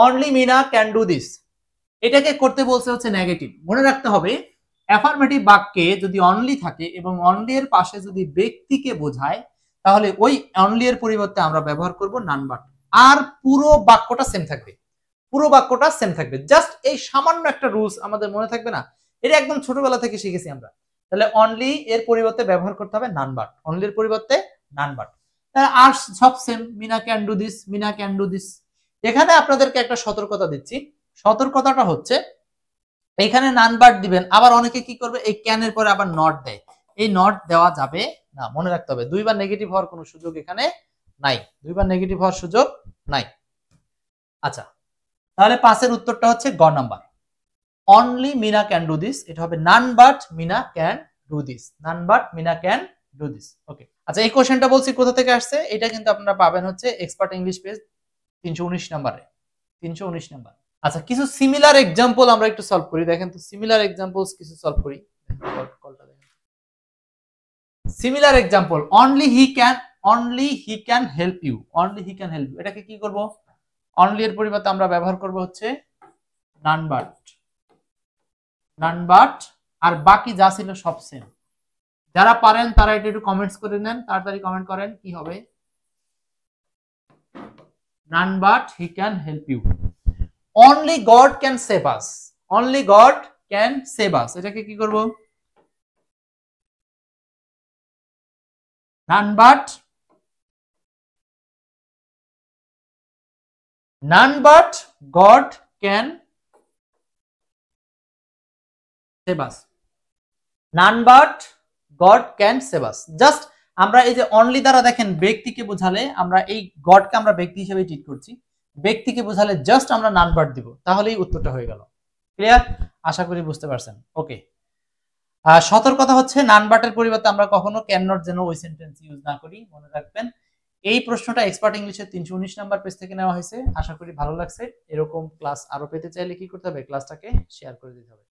Only Mina can do this, এটাকে করতে বলছে হচ্ছে নেগেটিভ। মনে রাখতে হবে অ্যাফার্মেটিভ বাক্যে যদি অনলি থাকে এবং অনলি এর পাশে যদি ব্যক্তিকে বোঝায়, তাহলে ওই অনলি এর পরিবর্তে আমরা ব্যবহার করব নান বাট। আর পুরো বাক্যটা সেম থাকবে, পুরো বাক্যটা সেম থাকবে। জাস্ট এই সামান্য একটা রুলস আমাদের মনে থাকবে না, এটা একদম ছোটবেলা থেকে শিখেছি আমরা। তাহলে অনলি এর পরিবর্তে ব্যবহার করতে হবে নান বাট, অনলি এর পরিবর্তে নান বাট। আর সব same, Mina can do this, Mina can do this. এখানে আপনাদেরকে একটা সতর্কতা দিচ্ছি, সতর্কতাটা হচ্ছে এখানে নান বাট দিবেন, আবার অনেকে কি করবে এই ক্যানের পরে আবার নট দেয়, এই নট দেওয়া যাবে না, মনে রাখতে হবে দুইবার নেগেটিভ হওয়ার কোনো সুযোগ এখানে নাই, দুইবার নেগেটিভ হওয়ার সুযোগ নাই। আচ্ছা, তাহলে 5 এর উত্তরটা হচ্ছে গ number, only Mina can do this, এটা হবে none but Mina can do this, none but Mina can do this. Okay, আচ্ছা এই কোশ্চেনটা বলছি কোথা থেকে আসছে, এটা কিন্তু আপনারা পাবেন হচ্ছে এক্সপার্ট ইংলিশ পেজ 319 নম্বরে, 319 নাম্বার। আচ্ছা, কিছু সিমিলার এক্সাম্পল আমরা একটু সলভ করি, দেখেন তো সিমিলার এক্সাম্পলস কিছু সলভ করি। Similar example, only he can help you, only he can help you, এটাকে কি করব, অনলি এর পরিবর্তে আমরা ব্যবহার করব হচ্ছে নান বাট, নান বাট, আর বাকি যা ছিল সব সেম। যারা পারেন তারা এটা একটু কমেন্টস করে নেন, তাড়াতাড়ি কমেন্ট করেন কি হবে। None but he can help you, only God can save us, only God can save us, এটাকে কি করব, none but God can save us, none but God can save us। Just আমরা এই যে অনলি দ্বারা দেখেন ব্যক্তিকে বোঝালে আমরা এই গডকে আমরা ব্যক্তি হিসেবে ট্রিট করছি, ব্যক্তিকে বোঝালে জাস্ট আমরা নান বাট দিব, তাহলেই উত্তরটা হয়ে গেল। ক্লিয়ার, আশা করি বুঝতে পারছেন। ওকে, সতর্কতা হচ্ছে নান বাটের পরিবর্তে আমরা কখনো ক্যান নট যেন ওই সেন্টেন্স ইউজ না করি, মনে রাখবেন। এই প্রশ্নটা এক্সপার্ট ইংলিশের 319 নাম্বার পেজ থেকে নেওয়া হয়েছে। আশা করি ভালো লাগছে। এরকম ক্লাস আরো পেতে চাইলে কি করতে হবে, ক্লাসটাকে শেয়ার করে দিতে হবে।